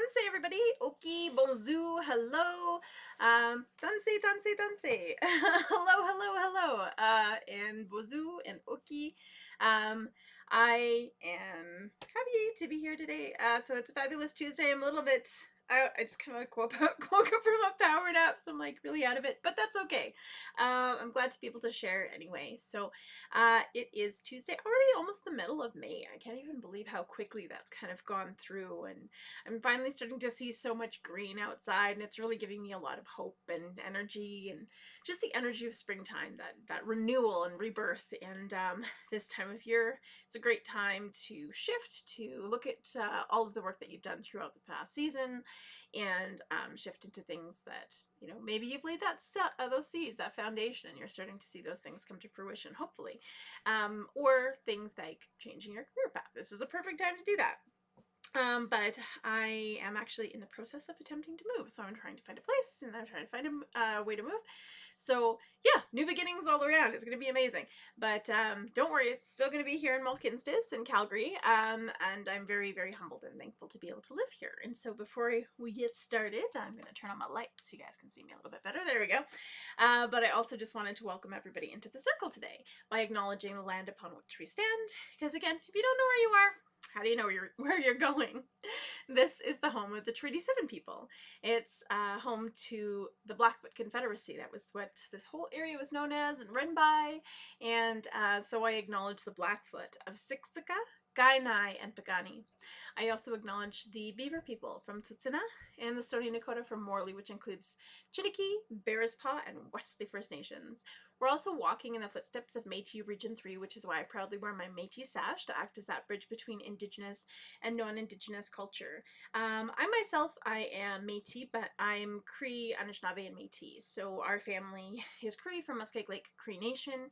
Tanse, everybody. Oki, bonjour, hello. Tanse. hello. And bonjour and oki. I am happy to be here today. So it's a fabulous Tuesday. I'm a little bit. I just kind of like woke up from a power nap, so I'm like really out of it, but that's okay. I'm glad to be able to share anyway. So it is Tuesday, already almost the middle of May. I can't even believe how quickly that's kind of gone through, and I'm finally starting to see so much green outside, and it's really giving me a lot of hope and energy, and just the energy of springtime, that renewal and rebirth. And this time of year, it's a great time to shift, to look at all of the work that you've done throughout the past season, and shift into things that, you know, maybe you've laid those seeds, that foundation, and you're starting to see those things come to fruition, hopefully. Or things like changing your career path. This is a perfect time to do that. But I am actually in the process of attempting to move. So I'm trying to find a place, and I'm trying to find a way to move. So yeah, new beginnings all around. It's going to be amazing. But don't worry, it's still going to be here in Malkinstis in Calgary. And I'm very, very humbled and thankful to be able to live here. And so before we get started, I'm going to turn on my lights so you guys can see me a little bit better. There we go. But I also just wanted to welcome everybody into the circle today by acknowledging the land upon which we stand. Because again, if you don't know where you are, how do you know where you're going? This is the home of the Treaty 7 people. It's home to the Blackfoot Confederacy. That was what this whole area was known as and run by. And so I acknowledge the Blackfoot of Siksika, Kainai, and Pagani. I also acknowledge the Beaver people from Tsutsuna and the Stoney Nakoda from Morley, which includes Chiniki, Bearspaw, and Wesley First Nations. We're also walking in the footsteps of Métis Region 3, which is why I proudly wear my Métis sash to act as that bridge between Indigenous and non-Indigenous culture. I am Métis, but I'm Cree, Anishinaabe, and Métis. So our family is Cree from Muskeg Lake Cree Nation,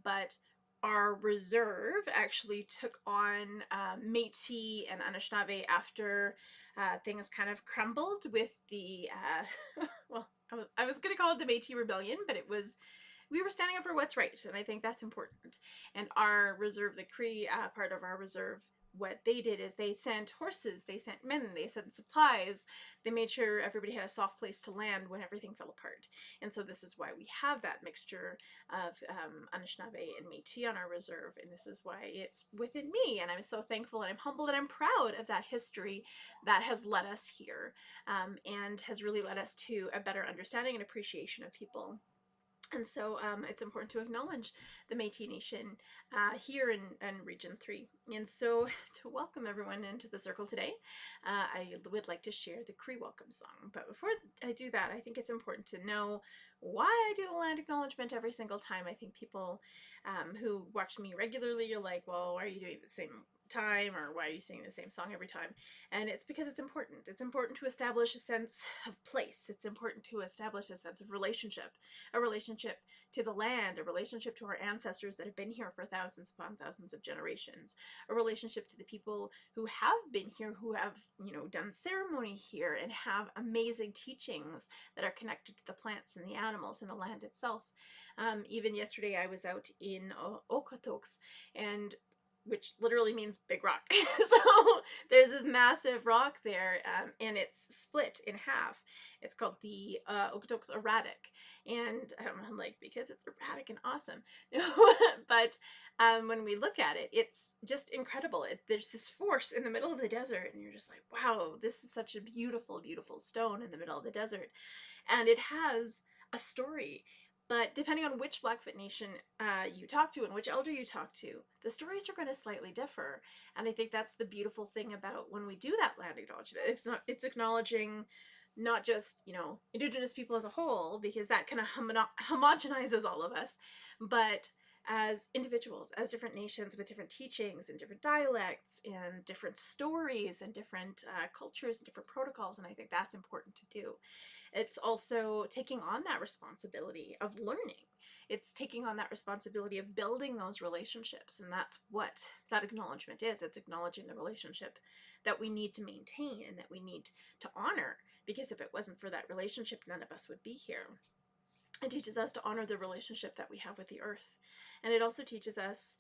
but our reserve actually took on Métis and Anishinaabe after things kind of crumbled with the, well, I was going to call it the Métis Rebellion, but we were standing up for what's right, and I think that's important. And our reserve, the Cree part of our reserve, what they did is they sent horses, they sent men, they sent supplies, they made sure everybody had a soft place to land when everything fell apart. And so this is why we have that mixture of Anishinaabe and Métis on our reserve, and this is why it's within me, and I'm so thankful and I'm humbled and I'm proud of that history that has led us here, and has really led us to a better understanding and appreciation of people. And so it's important to acknowledge the Métis Nation here in Region 3. And so to welcome everyone into the circle today, I would like to share the Cree Welcome Song. But before I do that, I think it's important to know why I do the land acknowledgement every single time. I think people who watch me regularly are like, well, why are you doing the same time, or why are you singing the same song every time? And it's because it's important. It's important to establish a sense of place. It's important to establish a sense of relationship, a relationship to the land, a relationship to our ancestors that have been here for thousands upon thousands of generations, a relationship to the people who have been here, who have, you know, done ceremony here and have amazing teachings that are connected to the plants and the animals and the land itself. Even yesterday I was out in Okotoks, and which literally means big rock. So there's this massive rock there, and it's split in half. It's called the Okotoks Erratic, and I'm like, because it's erratic and awesome. But when we look at it, it's just incredible. There's this force in the middle of the desert, and you're just like, wow, this is such a beautiful, beautiful stone in the middle of the desert. And it has a story. But depending on which Blackfoot Nation you talk to and which elder you talk to, the stories are going to slightly differ. And I think that's the beautiful thing about when we do that land acknowledgement. It's acknowledging not just, you know, Indigenous people as a whole, because that kind of homogenizes all of us, but as individuals, as different nations with different teachings and different dialects and different stories and different cultures and different protocols. And I think that's important to do. It's also taking on that responsibility of learning. It's taking on that responsibility of building those relationships. And that's what that acknowledgement is. It's acknowledging the relationship that we need to maintain and that we need to honor, because if it wasn't for that relationship, none of us would be here. It teaches us to honor the relationship that we have with the earth. And it also teaches us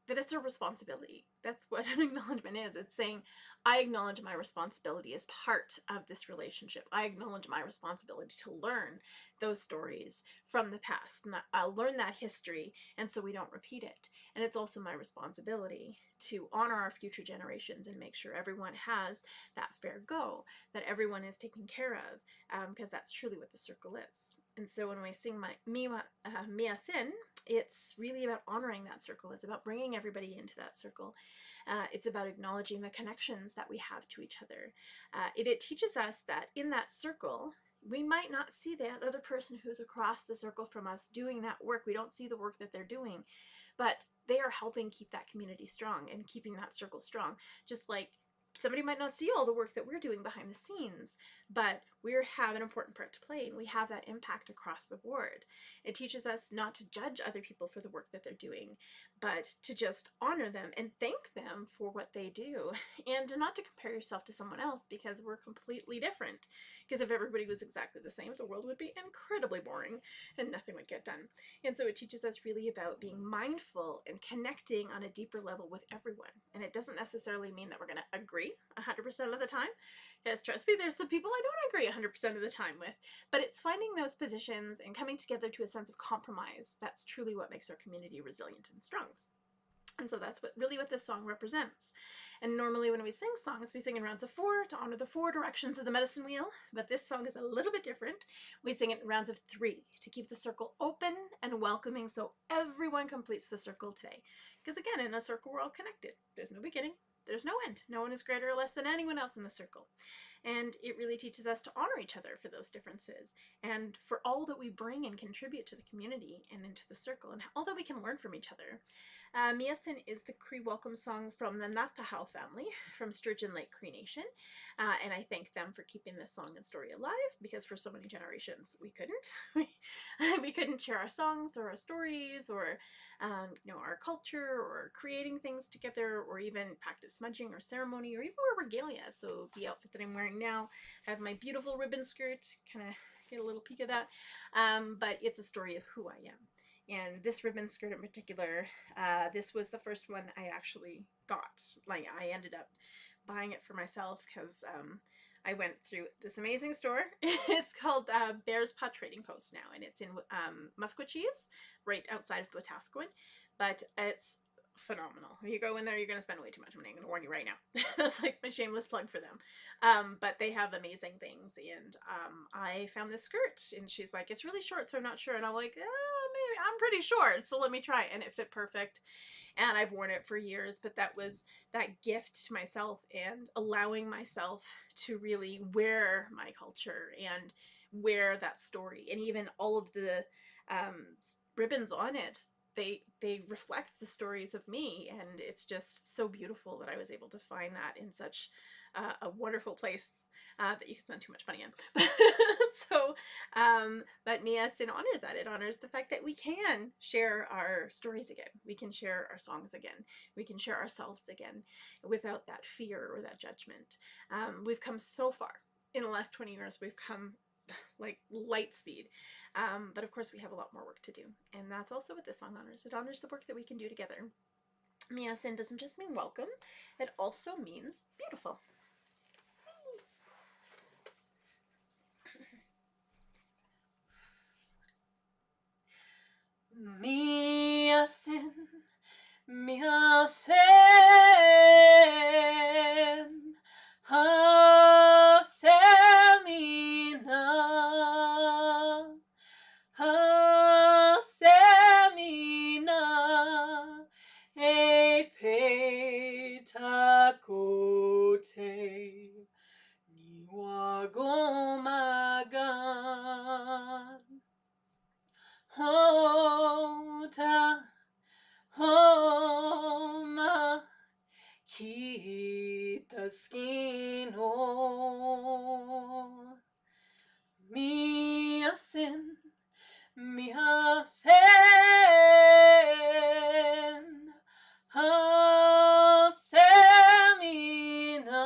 that it's a responsibility. That's what an acknowledgement is. It's saying, I acknowledge my responsibility as part of this relationship. I acknowledge my responsibility to learn those stories from the past. And I'll learn that history, and so we don't repeat it. And it's also my responsibility to honor our future generations and make sure everyone has that fair go, that everyone is taken care of, because that's truly what the circle is. And so when we sing Mia Sin, it's really about honoring that circle. It's about bringing everybody into that circle. It's about acknowledging the connections that we have to each other. It teaches us that in that circle, we might not see that other person who's across the circle from us doing that work. We don't see the work that they're doing, but they are helping keep that community strong and keeping that circle strong. Just like somebody might not see all the work that we're doing behind the scenes, but we have an important part to play, and we have that impact across the board. It teaches us not to judge other people for the work that they're doing, but to just honor them and thank them for what they do, and not to compare yourself to someone else because we're completely different. Because if everybody was exactly the same, the world would be incredibly boring and nothing would get done. And so it teaches us really about being mindful and connecting on a deeper level with everyone. And it doesn't necessarily mean that we're going to agree 100% of the time, because trust me, there's some people I don't agree 100% of the time with, but it's finding those positions and coming together to a sense of compromise that's truly what makes our community resilient and strong. And so that's what this song represents. And normally when we sing songs, we sing in rounds of 4 to honor the 4 directions of the medicine wheel, but this song is a little bit different. We sing it in rounds of 3 to keep the circle open and welcoming so everyone completes the circle today. Because again, in a circle, we're all connected. There's no beginning, there's no end. No one is greater or less than anyone else in the circle. And it really teaches us to honor each other for those differences and for all that we bring and contribute to the community and into the circle, and all that we can learn from each other. Miasin is the Cree welcome song from the Natahau family from Sturgeon Lake Cree Nation, and I thank them for keeping this song and story alive, because for so many generations we couldn't. We couldn't share our songs or our stories or our culture, or creating things together, or even practice smudging or ceremony, or even wear regalia. So the outfit that I'm wearing now, I have my beautiful ribbon skirt, kind of get a little peek of that, but it's a story of who I am. And this ribbon skirt in particular, this was the first one I actually got. Like, I ended up buying it for myself because I went through this amazing store. It's called Bear's Paw Trading Post now, and it's in Musquecheese, right outside of Wetaskiwin. But it's phenomenal. When you go in there, you're going to spend way too much money. I'm going to warn you right now. That's like my shameless plug for them. But they have amazing things. And I found this skirt, and she's like, it's really short, so I'm not sure. And I'm like, maybe I'm pretty short, so let me try it. And it fit perfect. And I've worn it for years. But that was that gift to myself, and allowing myself to really wear my culture and wear that story. And even all of the ribbons on it, they reflect the stories of me, and it's just so beautiful that I was able to find that in such a wonderful place that you can spend too much money on. So, but Miasin honors that. It honors the fact that we can share our stories again. We can share our songs again. We can share ourselves again without that fear or that judgment. We've come so far. In the last 20 years, we've come like light speed. But of course we have a lot more work to do. And that's also what this song honors. It honors the work that we can do together. Miasin doesn't just mean welcome, it also means beautiful. Miasin, Miasin, Hasemina, Hasemina, e petakote, niwagomagan, hota, homa, kitaskino, Miasin, Miasin, Hasemina,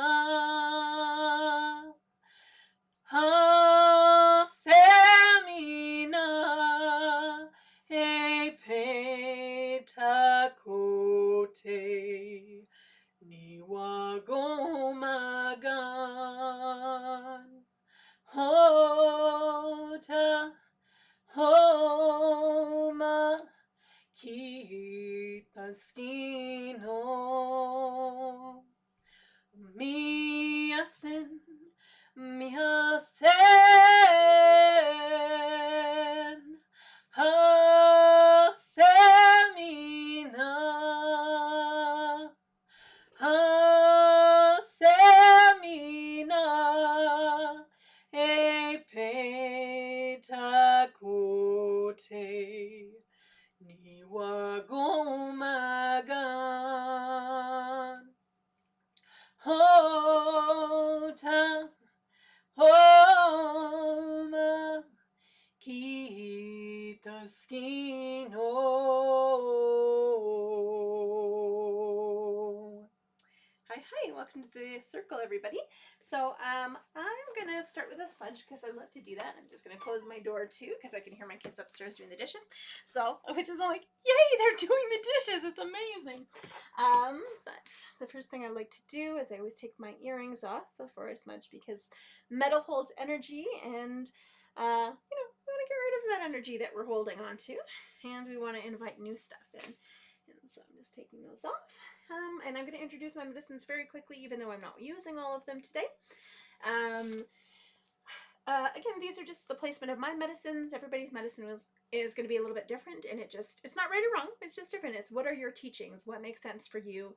Hasemina, e petakote. no miasen miasen hasemina hasemina e petakote ni wagomagan hota homa kitaskino. Hi, hi, and welcome to the circle, everybody. So I'm gonna start with a smudge because I love to do that. I'm just gonna close my door too because I can hear my kids upstairs doing the dishes. So, which is all like, yay, they're doing the dishes. It's amazing. But the first thing I like to do is I always take my earrings off before I smudge because metal holds energy and we want to get rid of that energy that we're holding on to, and we want to invite new stuff in. And so I'm just taking those off. And I'm going to introduce my medicines very quickly, even though I'm not using all of them today. Again, these are just the placement of my medicines. Everybody's medicine is going to be a little bit different, and it's not right or wrong. It's just different. It's what are your teachings? What makes sense for you?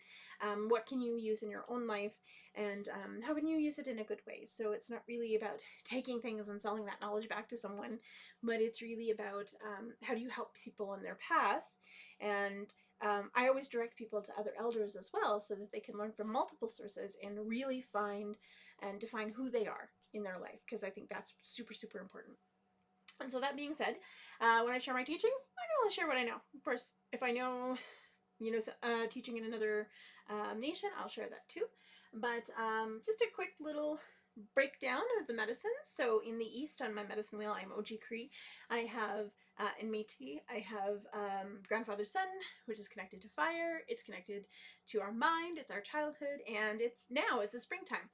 What can you use in your own life? And how can you use it in a good way? So it's not really about taking things and selling that knowledge back to someone, but it's really about how do you help people on their path. And I always direct people to other elders as well so that they can learn from multiple sources and really find and define who they are in their life, because I think that's super, super important. And so that being said, when I share my teachings, I can only share what I know. Of course, if I know, teaching in another nation, I'll share that too. But just a quick little breakdown of the medicines. So in the east on my medicine wheel, I'm Oji Cree. I have in Métis, I have Grandfather Sun, which is connected to fire. It's connected to our mind. It's our childhood, and it's the springtime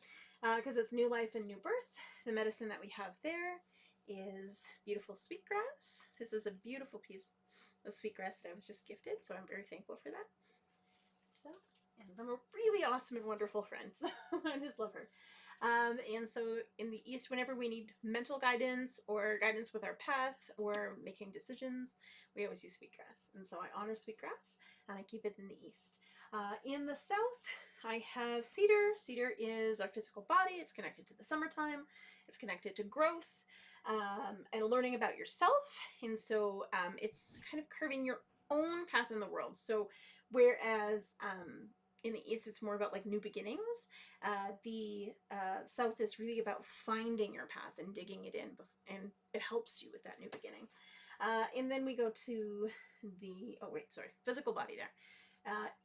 because it's new life and new birth. The medicine that we have there is beautiful sweetgrass. This is a beautiful piece of sweetgrass that I was just gifted, so I'm very thankful for that. So, and I'm a really awesome and wonderful friend, so I just love her. And so in the east, whenever we need mental guidance or guidance with our path or making decisions, we always use sweetgrass. And so I honor sweetgrass and I keep it in the east. In the south, I have cedar. Cedar is our physical body. It's connected to the summertime. It's connected to growth and learning about yourself. And so it's kind of carving your own path in the world. So whereas in the east it's more about like new beginnings, the south is really about finding your path and digging it in, and it helps you with that new beginning. And then we go to the physical body there.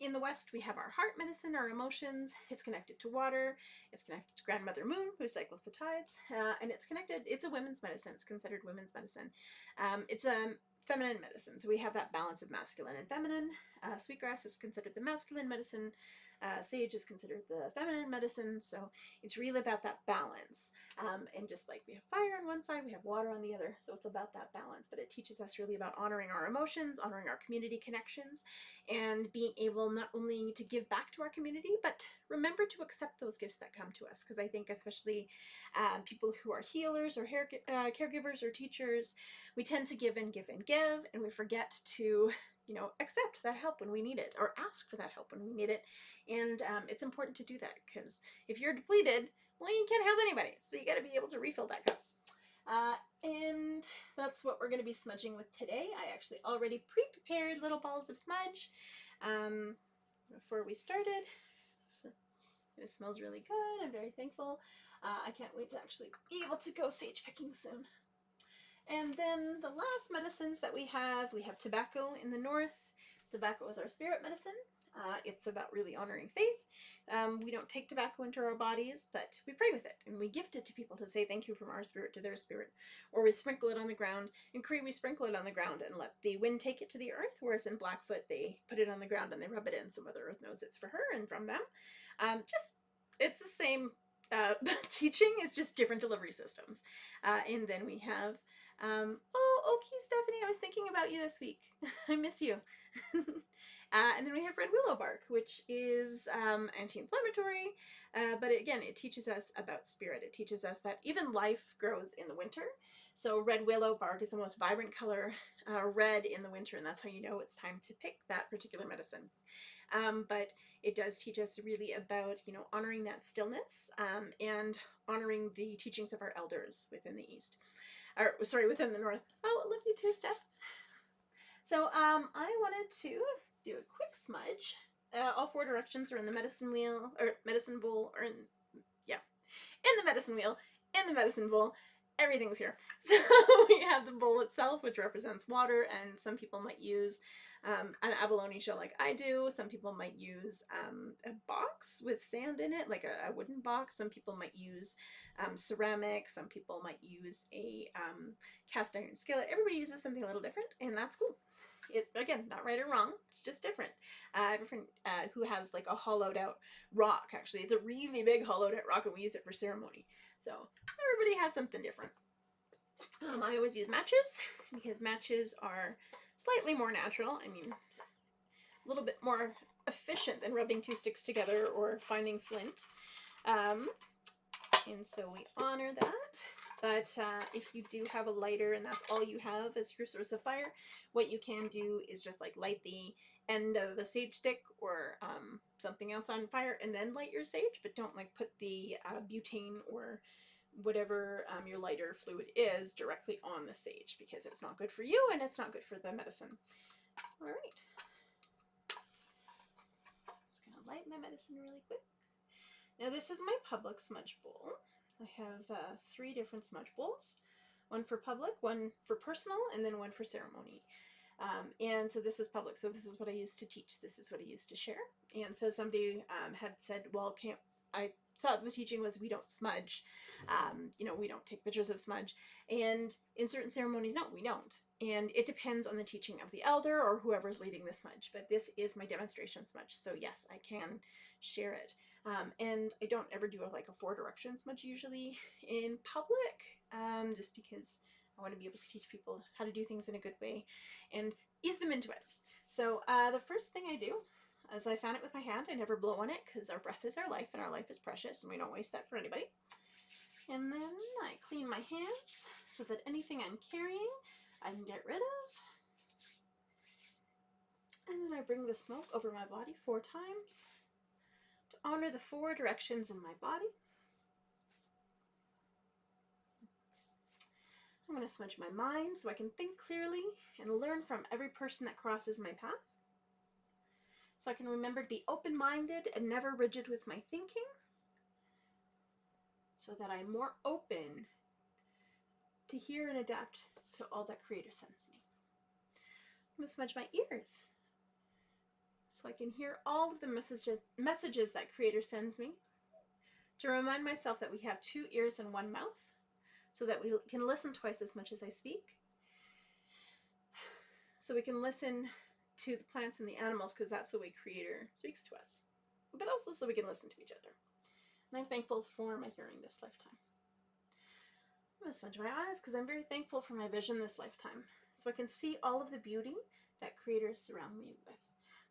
In the west, we have our heart medicine, our emotions. It's connected to water. It's connected to Grandmother Moon, who cycles the tides. And it's a women's medicine. It's considered women's medicine. It's a feminine medicine. So we have that balance of masculine and feminine. Sweetgrass is considered the masculine medicine. Sage is considered the feminine medicine. So it's really about that balance. And just like we have fire on one side, we have water on the other. So it's about that balance. But it teaches us really about honoring our emotions, honoring our community connections, and being able not only to give back to our community, but remember to accept those gifts that come to us. Because I think especially people who are healers or caregivers or teachers, we tend to give and give and give, and we forget to accept that help when we need it, or ask for that help when we need it. And it's important to do that, because if you're depleted, well, you can't help anybody. So you got to be able to refill that cup. And that's what we're going to be smudging with today. I actually already pre-prepared little balls of smudge before we started. So it smells really good. I'm very thankful. I can't wait to actually be able to go sage picking soon. And then the last medicines that we have tobacco in the north. Tobacco is our spirit medicine. It's about really honoring faith. We don't take tobacco into our bodies, but we pray with it, and we gift it to people to say thank you from our spirit to their spirit. Or we sprinkle it on the ground. In Cree, we sprinkle it on the ground and let the wind take it to the earth, whereas in Blackfoot, they put it on the ground and they rub it in so Mother Earth knows it's for her and from them. It's the same teaching, it's just different delivery systems. And then we have okay, Stephanie, I was thinking about you this week. I miss you. And then we have red willow bark, which is anti-inflammatory, but again, it teaches us about spirit. It teaches us that even life grows in the winter. So red willow bark is the most vibrant color, red in the winter, and that's how you know it's time to pick that particular medicine. But it does teach us really about, you know, honoring that stillness, and honoring the teachings of our elders within the East, or sorry, within the North. Oh, love you too, Steph. So I wanted to do a quick smudge. All four directions are in the medicine wheel, or medicine bowl, or in, yeah, in the medicine wheel, in the medicine bowl. Everything's here. So we have the bowl itself, which represents water, and some people might use an abalone shell like I do. Some people might use a box with sand in it, like a wooden box. Some people might use ceramic. Some people might use a cast iron skillet. Everybody uses something a little different, and that's cool. It, again, not right or wrong, it's just different. I have a friend who has like a hollowed out rock. Actually, it's a really big hollowed out rock, and we use it for ceremony. So everybody has something different. I always use matches because matches are slightly more natural. I mean, a little bit more efficient than rubbing two sticks together or finding flint. And so we honor that. But if you do have a lighter and that's all you have as your source of fire, what you can do is just like light the end of a sage stick or something else on fire and then light your sage, but don't like put the butane or whatever your lighter fluid is directly on the sage, because it's not good for you and it's not good for the medicine. All right. Just gonna light my medicine really quick. Now this is my public smudge bowl. I have 3 different smudge bowls, one for public, one for personal, and then one for ceremony. And so this is public, so this is what I used to teach, this is what I used to share. And so somebody had said, well, can't I thought the teaching was we don't smudge, you know, we don't take pictures of smudge, and in certain ceremonies, no, we don't. And it depends on the teaching of the elder or whoever's leading the smudge, but this is my demonstration smudge, so yes, I can share it. And I don't ever do like a 4 direction smudge usually in public, just because I want to be able to teach people how to do things in a good way and ease them into it. So the first thing I do is I fan it with my hand. I never blow on it because our breath is our life and our life is precious and we don't waste that for anybody. And then I clean my hands so that anything I'm carrying I can get rid of. And then I bring the smoke over my body 4 times to honor the 4 directions in my body. I'm going to smudge my mind so I can think clearly and learn from every person that crosses my path. So I can remember to be open-minded and never rigid with my thinking, so that I'm more open to hear and adapt to all that Creator sends me. I'm going to smudge my ears so I can hear all of the messages that Creator sends me, to remind myself that we have 2 ears and 1 mouth, so that we can listen twice as much as I speak, so we can listen to the plants and the animals, because that's the way Creator speaks to us, but also so we can listen to each other. And I'm thankful for my hearing this lifetime. I'm going to smudge my eyes because I'm very thankful for my vision this lifetime, so I can see all of the beauty that Creator surrounds me with,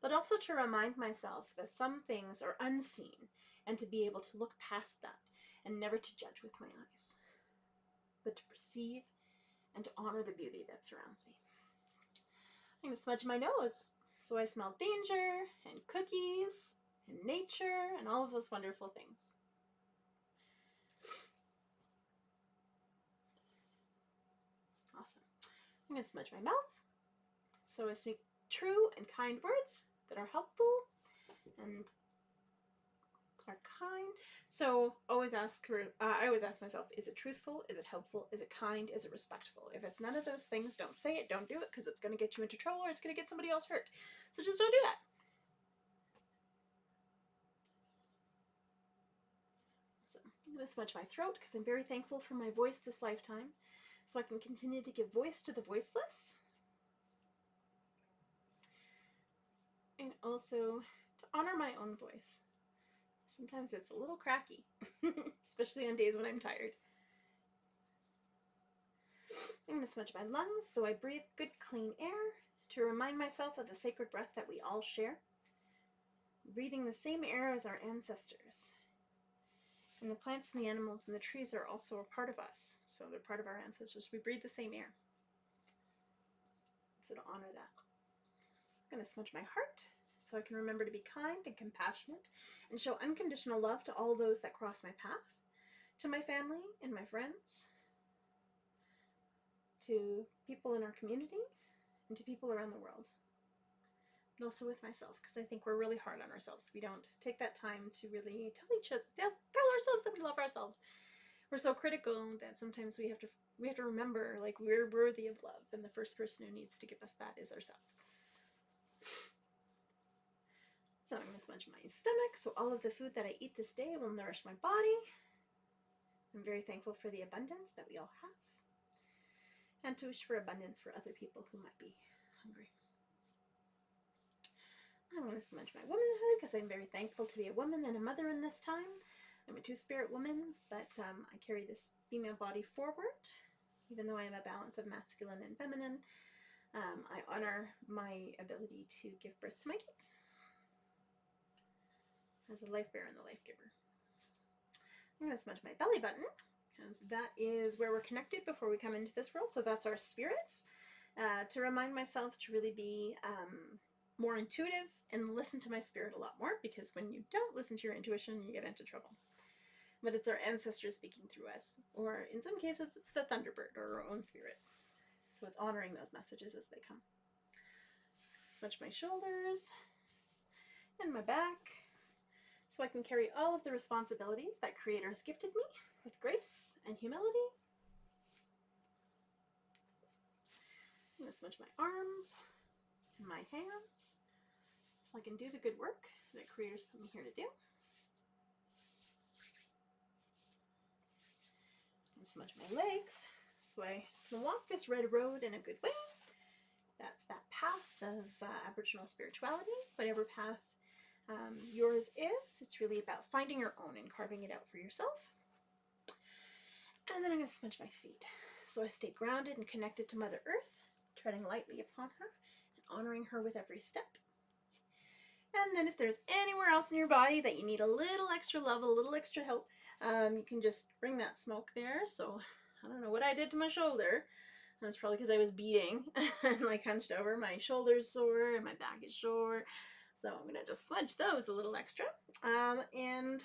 but also to remind myself that some things are unseen and to be able to look past that and never to judge with my eyes, but to perceive and to honor the beauty that surrounds me. I'm going to smudge my nose so I smell danger and cookies and nature and all of those wonderful things. Awesome. I'm going to smudge my mouth so I speak true and kind words that are helpful and are kind. So always ask her, I always ask myself, is it truthful? Is it helpful? Is it kind? Is it respectful? If it's none of those things, don't say it, don't do it, because it's going to get you into trouble or it's going to get somebody else hurt. So just don't do that. So I'm going to smudge my throat because I'm very thankful for my voice this lifetime, so I can continue to give voice to the voiceless, and also to honor my own voice. Sometimes it's a little cracky, especially on days when I'm tired. I'm going to smudge my lungs so I breathe good, clean air to remind myself of the sacred breath that we all share, breathing the same air as our ancestors. And the plants and the animals and the trees are also a part of us, so they're part of our ancestors. We breathe the same air. So to honor that, I'm going to smudge my heart so I can remember to be kind and compassionate and show unconditional love to all those that cross my path, to my family and my friends, to people in our community, and to people around the world. And also with myself, because I think we're really hard on ourselves. We don't take that time to really tell ourselves that we love ourselves. We're so critical that sometimes we have to remember, like, we're worthy of love, and the first person who needs to give us that is ourselves. So I'm going to smudge my stomach, so all of the food that I eat this day will nourish my body. I'm very thankful for the abundance that we all have, and to wish for abundance for other people who might be hungry. I'm going to smudge my womanhood because I'm very thankful to be a woman and a mother in this time. I'm a two-spirit woman, but I carry this female body forward. Even though I am a balance of masculine and feminine, I honor my ability to give birth to my kids as a life bearer and the life giver. I'm going to smudge my belly button because that is where we're connected before we come into this world. So that's our spirit. To remind myself to really be more intuitive and listen to my spirit a lot more, because when you don't listen to your intuition, you get into trouble. But it's our ancestors speaking through us, or in some cases it's the Thunderbird or our own spirit. So it's honoring those messages as they come. Smudge my shoulders and my back so I can carry all of the responsibilities that Creator has gifted me with grace and humility. I'm going to smudge my arms and my hands so I can do the good work that Creator's put me here to do. And smudge my legs so I can walk this red road in a good way. That's that path of Aboriginal spirituality. Whatever path yours is, it's really about finding your own and carving it out for yourself. And then I'm going to smudge my feet so I stay grounded and connected to Mother Earth, treading lightly upon her and honoring her with every step. And then if there's anywhere else in your body that you need a little extra love, a little extra help, you can just bring that smoke there. So I don't know what I did to my shoulder. That's probably because I was beating and like hunched over. My shoulder's sore and my back is sore. So I'm going to just smudge those a little extra. And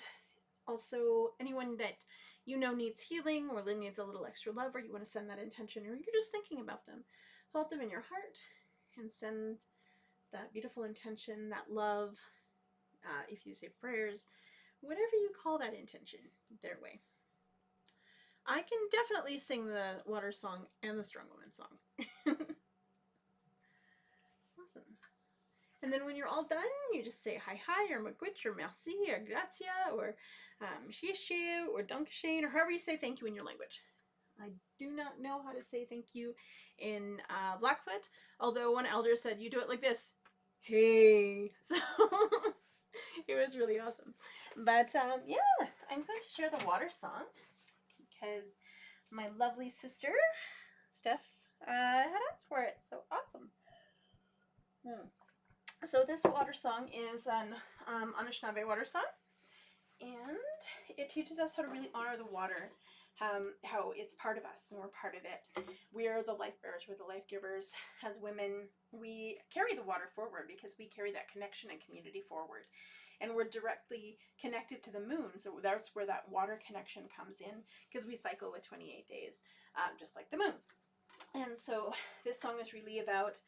also anyone that you know needs healing or needs a little extra love, or you want to send that intention, or you're just thinking about them, hold them in your heart and send that beautiful intention, that love, if you say prayers, whatever you call that intention, their way. I can definitely sing the water song and the strong woman song. Awesome. And then when you're all done, you just say hi hi, or magwitch, or merci, or gratia, or shishi, or dankeschön, or however you say thank you in your language. I do not know how to say thank you in Blackfoot, although one elder said you do it like this. Hey. So it was really awesome. But yeah, I'm going to share the water song because my lovely sister, Steph, had asked for it. So awesome. So this water song is an Anishinaabe water song, and it teaches us how to really honor the water, how it's part of us and we're part of it. We're the life bearers, we're the life givers. As women, we carry the water forward because we carry that connection and community forward. And we're directly connected to the moon, so that's where that water connection comes in, because we cycle with 28 days, just like the moon. And so this song is really about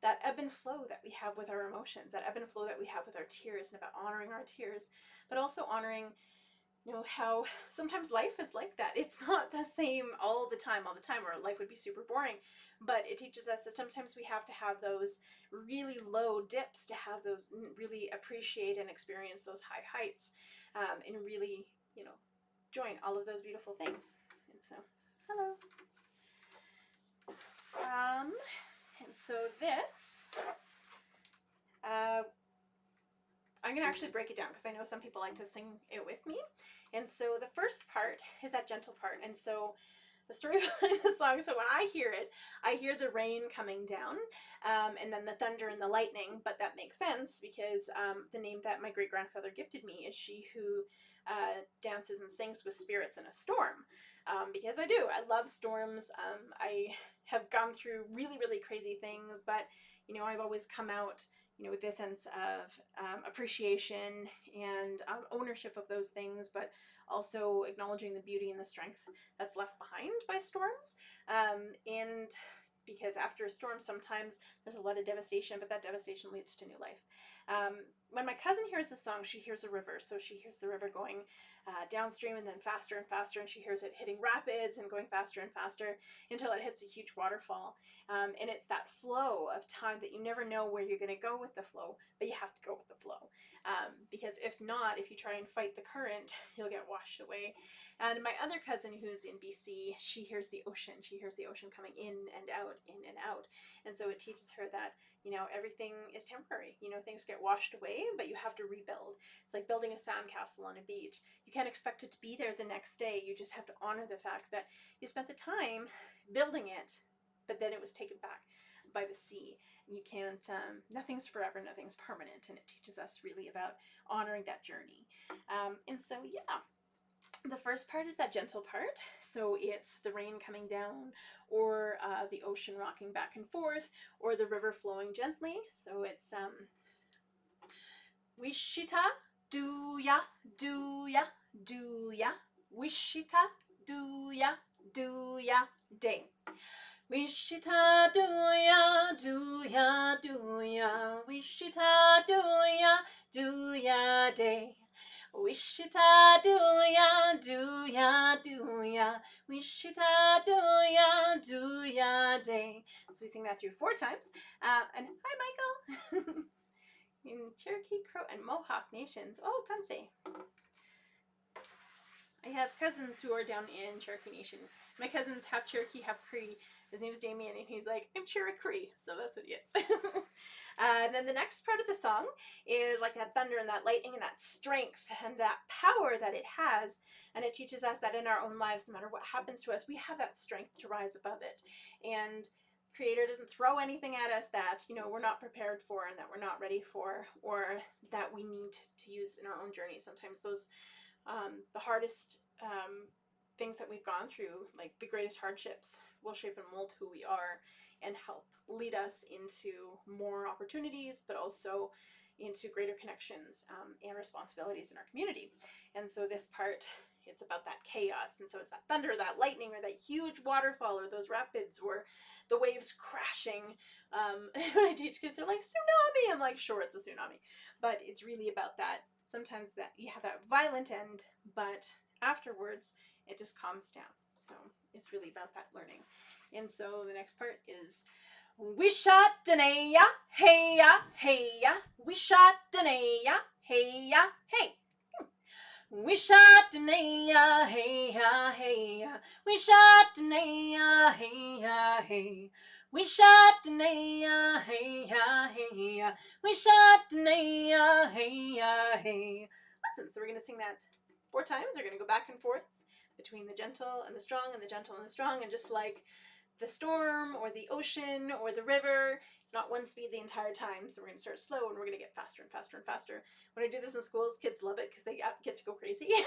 that ebb and flow that we have with our emotions, that ebb and flow that we have with our tears, and about honoring our tears, but also honoring, you know, how sometimes life is like that. It's not the same all the time, or life would be super boring. But it teaches us that sometimes we have to have those really low dips to have those, really appreciate and experience those high heights, and really, you know, join all of those beautiful things. And so, hello. And so this, I'm going to actually break it down because I know some people like to sing it with me. And so the first part is that gentle part. And so the story behind the song. So when I hear it, I hear the rain coming down, and then the thunder and the lightning. But that makes sense because the name that my great grandfather gifted me is she who dances and sings with spirits in a storm. Because I do. I love storms. I have gone through really, really crazy things, but I've always come out with this sense of appreciation and ownership of those things, but also acknowledging the beauty and the strength that's left behind by storms. And because after a storm, sometimes there's a lot of devastation, but that devastation leads to new life. When my cousin hears the song, she hears a river. So she hears the river going downstream and then faster and faster, and she hears it hitting rapids and going faster and faster until it hits a huge waterfall. And it's that flow of time that you never know where you're going to go with the flow, but you have to go with the flow. Because if not, if you try and fight the current, you'll get washed away. And my other cousin who's in BC, she hears the ocean. She hears the ocean coming in and out, in and out. And so it teaches her that, everything is temporary. Things get washed away, but you have to rebuild. It's like building a sandcastle on a beach. You can't expect it to be there the next day. You just have to honor the fact that you spent the time building it, but then it was taken back by the sea. You can't, nothing's forever, nothing's permanent, and it teaches us really about honoring that journey. And so, yeah. The first part is that gentle part, so it's the rain coming down, or the ocean rocking back and forth, or the river flowing gently. So it's Wishita, do ya, do ya, do ya. Wishita, do ya, day. Wishita, do ya, do ya, do ya. Wishita, do ya, day. Wishita, do ya, do ya, do ya. Wishita, do ya, day. So we sing that through 4 times. And hi, Michael. In Cherokee, Crow, and Mohawk nations. Oh, fancy. I have cousins who are down in Cherokee Nation. My cousin's half Cherokee, half Cree. His name is Damien, and he's like, I'm Cherokee, so that's what he is. And then the next part of the song is like that thunder and that lightning and that strength and that power that it has. And it teaches us that in our own lives, no matter what happens to us, we have that strength to rise above it. And Creator doesn't throw anything at us that, we're not prepared for and that we're not ready for, or that we need to use in our own journey. Sometimes those the hardest things that we've gone through, like the greatest hardships, will shape and mold who we are and help lead us into more opportunities, but also into greater connections and responsibilities in our community. And so this part, it's about that chaos. And so it's that thunder, that lightning, or that huge waterfall, or those rapids, or the waves crashing. When I teach kids, they're like, tsunami! I'm like, sure, it's a tsunami. But it's really about that. Sometimes that you have that violent end, but afterwards it just calms down. So it's really about that learning. And so the next part is Wishatanaya, heya, heya, Wishatanaya, heya, hey. Wishatanaya, heya, heya, Wishatanaya, heya, hey. Wishatanaya, heya, heya, Wishatanaya, heya, hey. Awesome. So we're going to sing that 4 times. We're going to go back and forth between the gentle and the strong and the gentle and the strong. And just like the storm or the ocean or the river, it's not one speed the entire time. So we're going to start slow and we're going to get faster and faster and faster. When I do this in schools, kids love it because they get to go crazy. And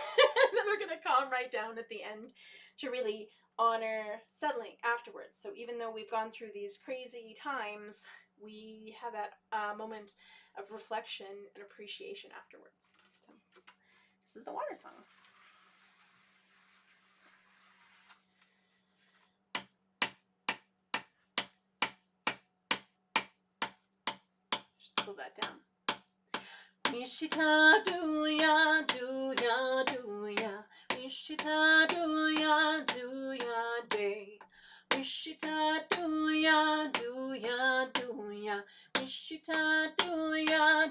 then they're going to calm right down at the end to really honor settling afterwards. So even though we've gone through these crazy times, we have that moment of reflection and appreciation afterwards. So this is the water song. Pull that down. Wishita, do ya, do ya, do ya. Wishita, do ya, day. Wishita, do ya, do ya, do ya. Wishita, do ya,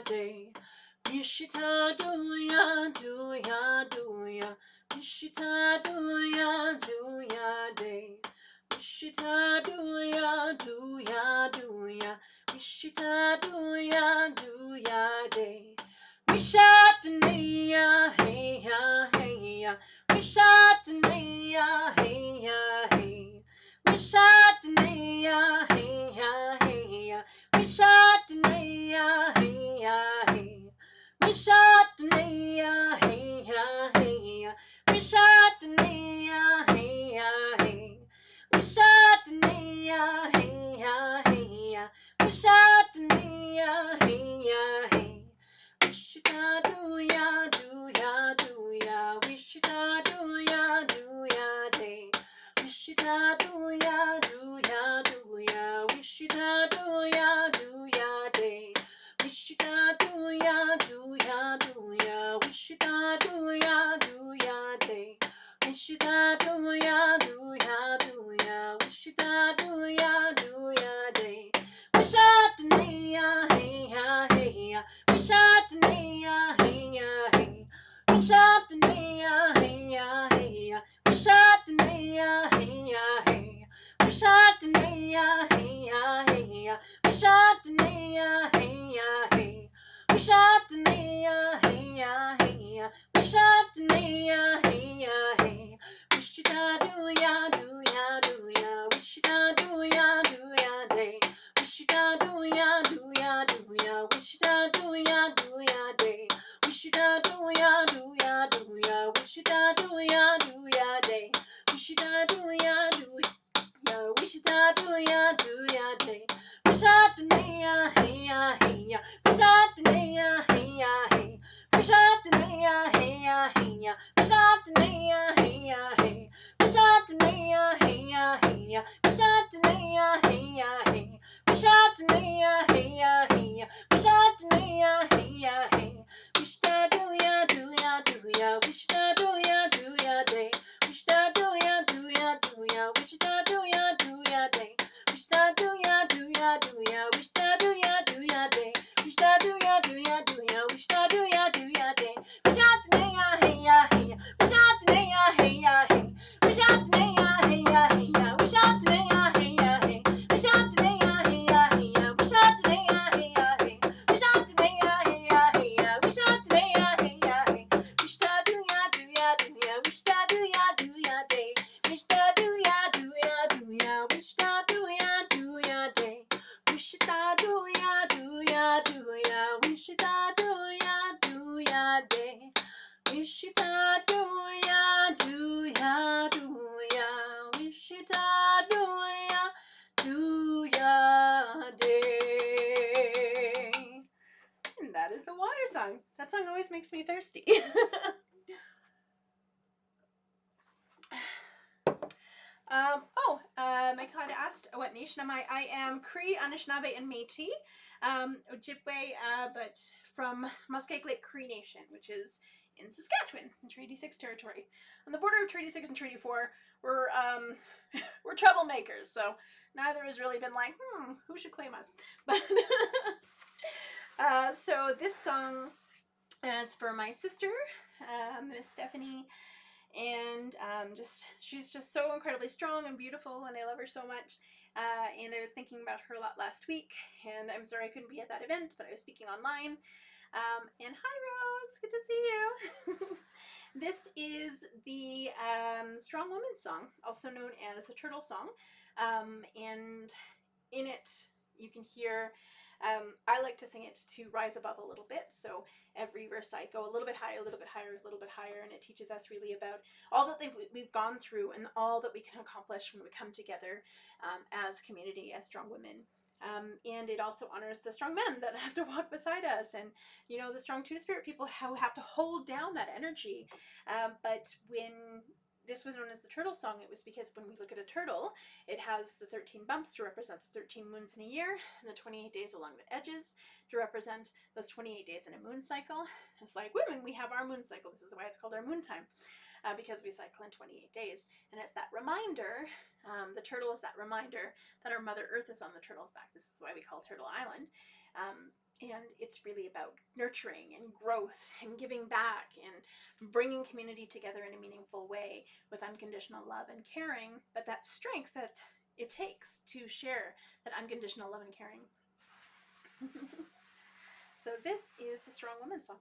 day. Wishita, do ya, do ya, do ya. Wishita, do ya, day. Wishita, do ya, do ya, do ya. Wishita, do ya, day. Wishatanaya, hey ya, hey ya. Wishatanaya, ya, hey ya, hey. Wishatanaya, hey ya, hey ya. Wishatanaya, hey ya, hey. Wishatanaya, hey ya, hey ya. Wishatanaya, hey ya, hey. Wishatanaya, hey ya, hey ya. Wishatanaya, hey ya, hey. Wishita do ya, do ya, do ya. Wishita do ya, do ya, day. Wishita do ya, do ya, do ya. Wishita do ya, do ya, day. Wishita do ya, do ya, do ya. Wishita do ya, do ya, day. Wishita do ya, do ya, do ya. Wishita do ya, do ya, day. Wishatanaya, hey ya, hey ya. Wishatanaya, hey ya, hey. Wishatanaya, hey ya, hey ya. Wishatanaya, hey ya, hey. Wishatanaya, hey ya, hey ya. Wishatanaya, hey ya, hey. Wishatanaya, hey ya, hey ya. Wishatanaya, hey ya, hey. Wishita do ya, do ya, do ya. Wishita do ya, do ya, day. Wishita do ya, do ya, do ya. Wishita do ya, do ya, day. Wishita do ya, do ya, do ya. Wishita do ya, do ya, day. Wishita do ya, do ya. Wishita do ya, do ya, day. Wishatanaya, hey ya, hey ya. Wishatanaya, hey ya, hey. Wishatanaya, hey ya, hey ya. Wishatanaya, hey ya, hey. Wishatanaya, hey ya, hey ya. Wishatanaya, hey ya, hey. Wishatanaya, hey ya, hey ya. Wishatanaya, hey ya, hey. Wishita do ya, do ya, do ya. Wishita do ya, do ya, day. Wishita do ya, do ya, do ya. Wishita do ya, do ya, day. Wishita do ya, do ya, do ya. Wishita do ya, do ya, day. Wishita do ya, do ya, do ya. Wishita do ya, do ya, day. Wishatanaya, hey ya, hey ya. Wishatanaya, hey ya, hey. Wishatanaya, hey ya, hey ya. Wishatanaya, hey ya, hey. Wishatanaya, hey ya, hey ya. Wishatanaya, hey ya, hey. Wishatanaya, hey ya, hey ya. Wishatanaya, hey ya, hey. Wishita do ya, do ya, do ya. Wishita do ya, do ya, day. Wishita do ya, do ya, do ya. Wishita do ya, do ya, day. Wishita do ya, do ya, do ya. Wishita do ya, do ya, day. Wishita do ya, do ya, do ya. Wishita do ya, do ya, day. And that is the water song. That song always makes me thirsty. My client asked, what nation am I? I am Cree, Anishinaabe, and Métis, Ojibwe, but from Muskeg Lake Cree Nation, which is in Saskatchewan, in Treaty 6 territory. On the border of Treaty 6 and Treaty 4, we're troublemakers, so neither has really been like, who should claim us? But so this song is for my sister, Miss Stephanie, and she's just so incredibly strong and beautiful, and I love her so much. And I was thinking about her a lot last week, and I'm sorry I couldn't be at that event, but I was speaking online. And hi Rose, good to see you. This is the Strong Woman song, also known as the Turtle Song, and in it you can hear, I like to sing it to rise above a little bit, so every verse I go a little bit higher, a little bit higher, a little bit higher, and it teaches us really about all that we've gone through and all that we can accomplish when we come together as community, as strong women. And it also honors the strong men that have to walk beside us, and you know, the strong two-spirit people who have to hold down that energy. But when this was known as the turtle song, it was because when we look at a turtle, it has the 13 bumps to represent the 13 moons in a year, and the 28 days along the edges to represent those 28 days in a moon cycle. It's like women, we have our moon cycle. This is why it's called our moon time, because we cycle in 28 days. And it's that reminder, the turtle is that reminder that our Mother Earth is on the turtle's back. This is why we call Turtle Island. And it's really about nurturing and growth and giving back and bringing community together in a meaningful way with unconditional love and caring, but that strength that it takes to share that unconditional love and caring. So this is the Strong Woman song.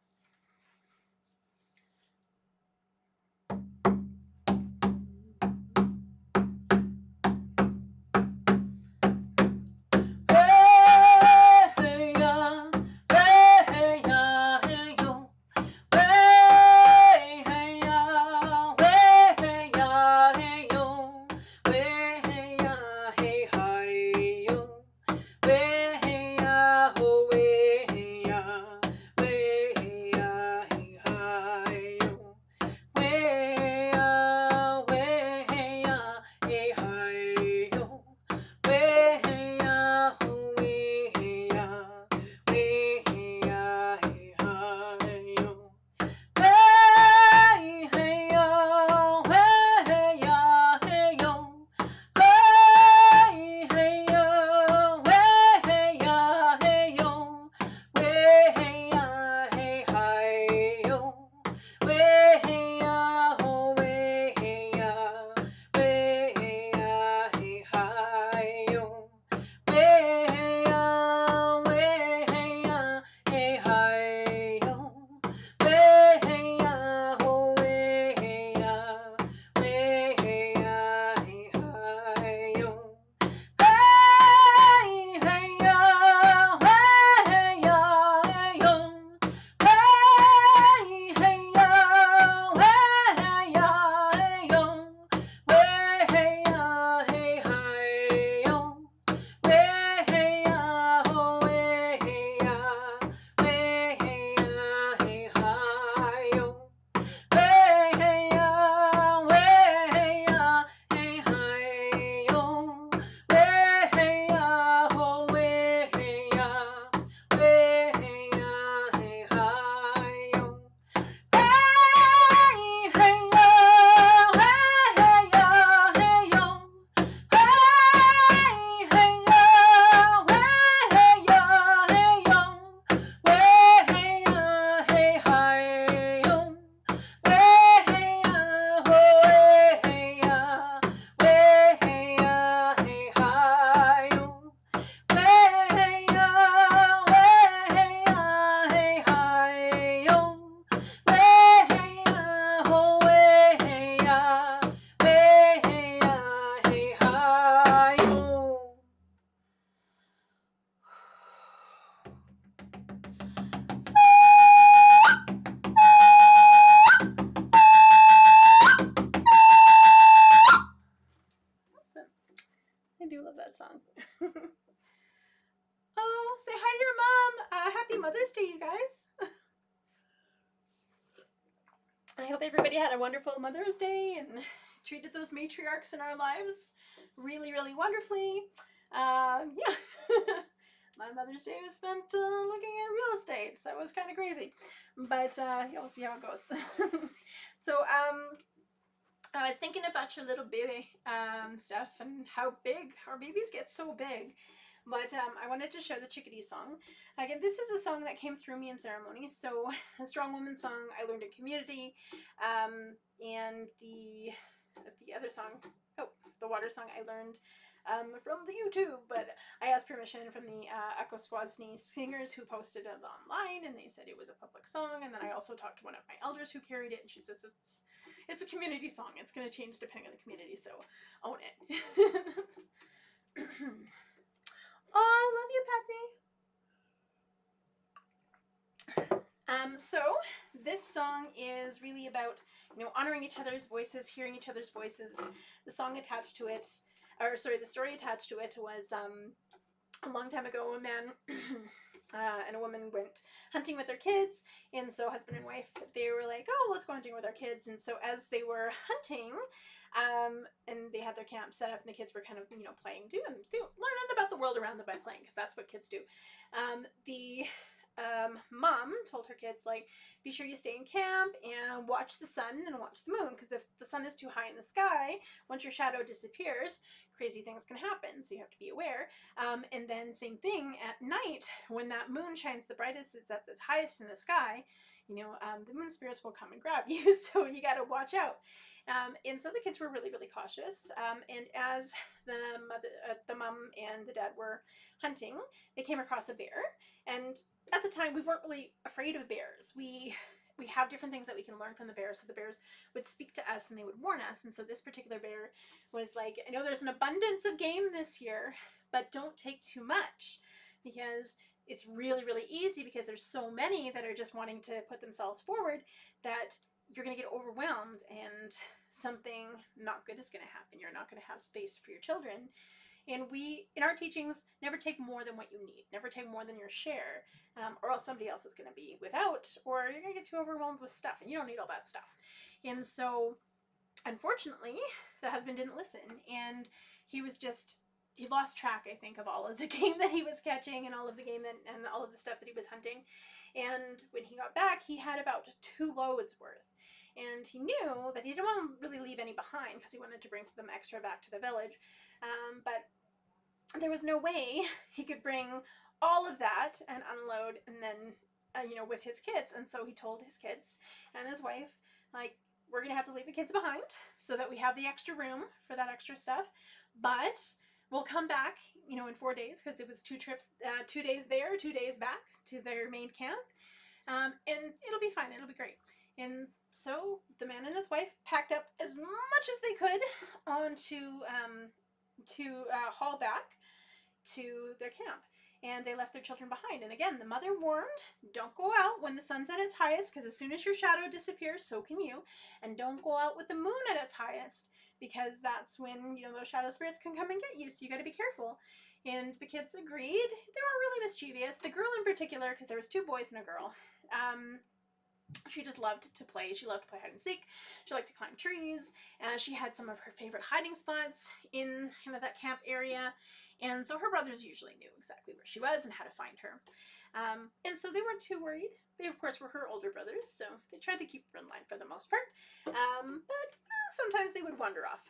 I hope everybody had a wonderful Mother's Day and treated those matriarchs in our lives really, really wonderfully. Yeah. My Mother's Day was spent looking at real estate, so that was kind of crazy. But you'll see how it goes. So, I was thinking about your little baby stuff and how big our babies get so big. But I wanted to share the chickadee song. Again, this is a song that came through me in ceremony. So the Strong Woman song I learned in community, and the other song, oh, the water song I learned from the YouTube. But I asked permission from the Akoswazni singers who posted it online, and they said it was a public song. And then I also talked to one of my elders who carried it, and she says it's a community song. It's going to change depending on the community, so own it. Oh, love you, Patsy. So this song is really about, honoring each other's voices, hearing each other's voices. The song attached to it, or sorry, the story attached to it was a long time ago, a man and a woman went hunting with their kids, and so husband and wife, they were like, oh, let's go hunting with our kids. And so as they were hunting, and they had their camp set up, and the kids were kind of, playing, learning about the world around them by playing, because that's what kids do. The mom told her kids, like, be sure you stay in camp and watch the sun and watch the moon, because if the sun is too high in the sky, once your shadow disappears, crazy things can happen, so you have to be aware. And then same thing at night, when that moon shines the brightest, it's at the highest in the sky, the moon spirits will come and grab you, so you got to watch out. And so the kids were really, really cautious. And as the mom and the dad were hunting, they came across a bear. And at the time, we weren't really afraid of bears. We have different things that we can learn from the bears. So the bears would speak to us and they would warn us. And so this particular bear was like, I know there's an abundance of game this year, but don't take too much, because it's really, really easy, because there's so many that are just wanting to put themselves forward, that you're going to get overwhelmed and something not good is going to happen. You're not going to have space for your children. And we, in our teachings, never take more than what you need. Never take more than your share, or else somebody else is going to be without, or you're going to get too overwhelmed with stuff, and you don't need all that stuff. And so, unfortunately, the husband didn't listen, and he lost track, I think, of all of the game that he was catching, and all of the game and all of the stuff that he was hunting. And when he got back, he had about 2 loads worth. And he knew that he didn't want to really leave any behind, because he wanted to bring some extra back to the village. But there was no way he could bring all of that and unload, and then, with his kids. And so he told his kids and his wife, like, we're going to have to leave the kids behind so that we have the extra room for that extra stuff. But we'll come back, in 4 days, because it was 2 trips, 2 days there, 2 days back to their main camp. And it'll be fine. It'll be great. And so the man and his wife packed up as much as they could onto to haul back to their camp, and they left their children behind. And again, the mother warned, don't go out when the sun's at its highest, because as soon as your shadow disappears, so can you. And don't go out with the moon at its highest, because that's when, those shadow spirits can come and get you, so you got to be careful. And the kids agreed. They were really mischievous. The girl in particular, because there was 2 boys and a girl, she just loved to play. She loved to play hide and seek. She liked to climb trees. She had some of her favorite hiding spots in that camp area. And so her brothers usually knew exactly where she was and how to find her. And so they weren't too worried. They, of course, were her older brothers, so they tried to keep her in line for the most part. But sometimes they would wander off.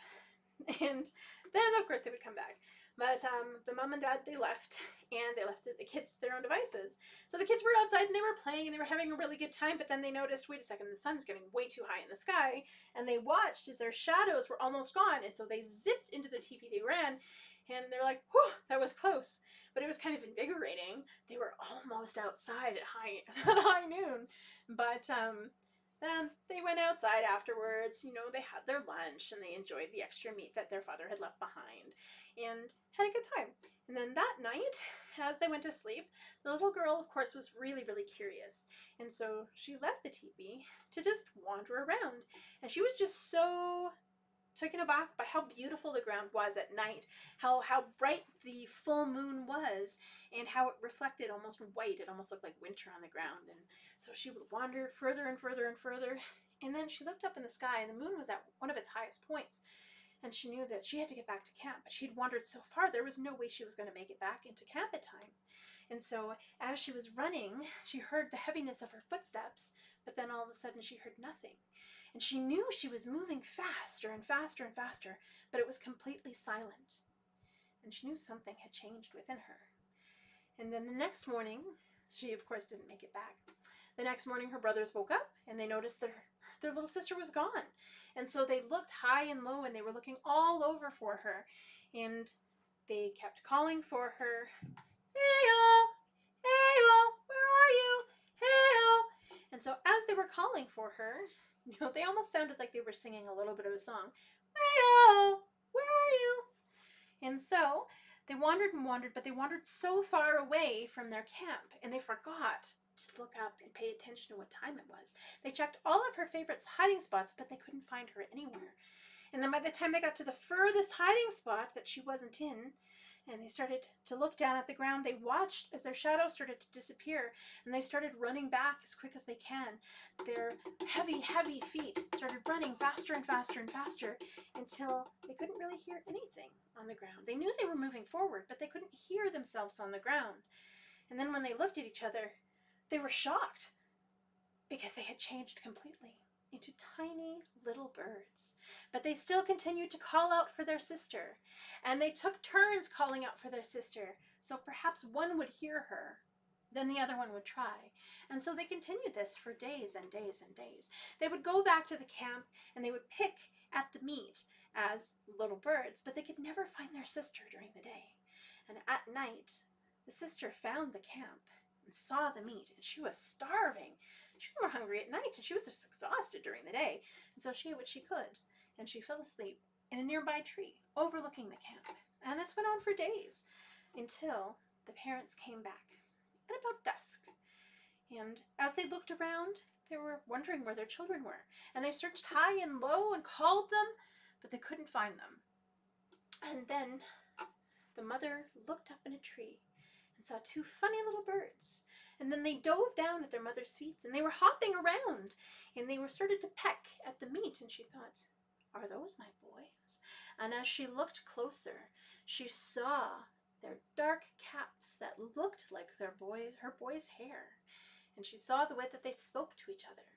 And then, of course, they would come back. But the mom and dad, they left, and they left the kids to their own devices. So the kids were outside, and they were playing, and they were having a really good time, but then they noticed, wait a second, the sun's getting way too high in the sky, and they watched as their shadows were almost gone, and so they zipped into the teepee. They ran, and they're like, whew, that was close. But it was kind of invigorating. They were almost outside at high noon. But they went outside afterwards, they had their lunch, and they enjoyed the extra meat that their father had left behind, and had a good time. And then that night, as they went to sleep, the little girl, of course, was really, really curious. And so she left the teepee to just wander around. And she was just so taken aback by how beautiful the ground was at night, how bright the full moon was, and how it reflected almost white. It almost looked like winter on the ground. And so she would wander further and further and further. And then she looked up in the sky, and the moon was at one of its highest points. And she knew that she had to get back to camp, but she'd wandered so far, there was no way she was going to make it back into camp in time. And so as she was running, she heard the heaviness of her footsteps, but then all of a sudden she heard nothing. And she knew she was moving faster and faster and faster, but it was completely silent. And she knew something had changed within her. And then the next morning, she of course didn't make it back. The next morning her brothers woke up and they noticed their little sister was gone. And so they looked high and low and they were looking all over for her. And they kept calling for her. Hey-o! Hey-o! Where are you? Hey-o! And so as they were calling for her, they almost sounded like they were singing a little bit of a song. Hey-o! Where are you? And so they wandered and wandered, but they wandered so far away from their camp, and they forgot to look up and pay attention to what time it was. They checked all of her favorite hiding spots, but they couldn't find her anywhere. And then by the time they got to the furthest hiding spot that she wasn't in, and they started to look down at the ground, they watched as their shadow started to disappear, and they started running back as quick as they can. Their heavy, heavy feet started running faster and faster and faster until they couldn't really hear anything on the ground. They knew they were moving forward, but they couldn't hear themselves on the ground. And then when they looked at each other, they were shocked because they had changed completely into tiny little birds. But they still continued to call out for their sister, and they took turns calling out for their sister, so perhaps one would hear her, then the other one would try. And so they continued this for days and days and days. They would go back to the camp and they would pick at the meat as little birds, but they could never find their sister during the day. And at night, the sister found the camp and saw the meat, and she was starving. She was more hungry at night, and she was just exhausted during the day. And so she ate what she could, and she fell asleep in a nearby tree overlooking the camp. And this went on for days until the parents came back at about dusk. And as they looked around, they were wondering where their children were. And they searched high and low and called them, but they couldn't find them. And then the mother looked up in a tree and saw two funny little birds. And then they dove down at their mother's feet, and they were hopping around, and they were started to peck at the meat, and she thought, are those my boys? And as she looked closer, she saw their dark caps that looked like her boy's hair. And she saw the way that they spoke to each other,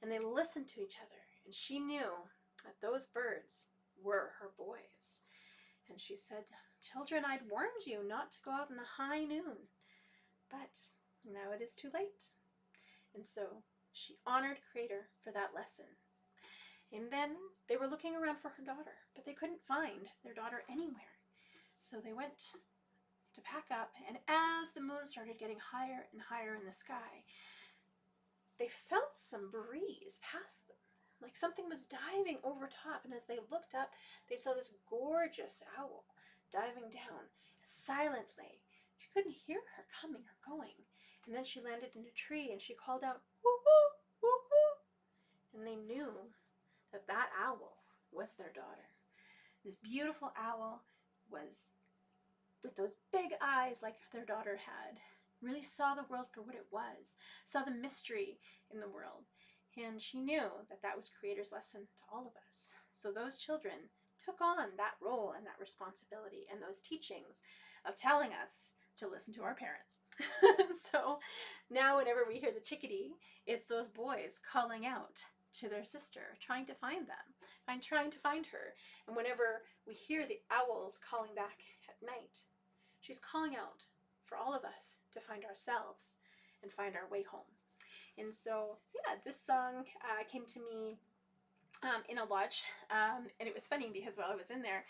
and they listened to each other, and she knew that those birds were her boys. And she said, children, I'd warned you not to go out in the high noon, but now it is too late. And so she honored Creator for that lesson. And then they were looking around for her daughter, but they couldn't find their daughter anywhere. So they went to pack up, and as the moon started getting higher and higher in the sky, they felt some breeze pass them, like something was diving over top. And as they looked up, they saw this gorgeous owl diving down silently. She couldn't hear her coming or going. And then she landed in a tree and she called out, woo-hoo, woo-hoo. And they knew that that owl was their daughter. This beautiful owl was with those big eyes like their daughter had, really saw the world for what it was, saw the mystery in the world. And she knew that that was Creator's lesson to all of us. So those children took on that role and that responsibility and those teachings of telling us to listen to our parents. So now whenever we hear the chickadee, it's those boys calling out to their sister, trying to find them, trying to find her. And whenever we hear the owls calling back at night, she's calling out for all of us to find ourselves and find our way home. And so, yeah, this song came to me in a lodge, and it was funny because while I was in there,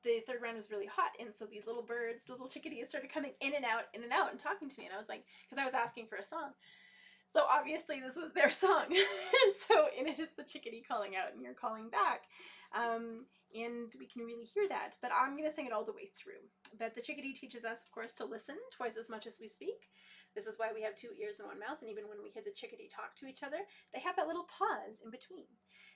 the third round was really hot, and so these little birds, the little chickadees, started coming in and out and talking to me, and I was like, because I was asking for a song, so obviously this was their song. And so in it, it's the chickadee calling out and you're calling back, and we can really hear that, but I'm going to sing it all the way through. But the chickadee teaches us, of course, to listen twice as much as we speak. This is why we have two ears and one mouth, and even when we hear the chickadee talk to each other, they have that little pause in between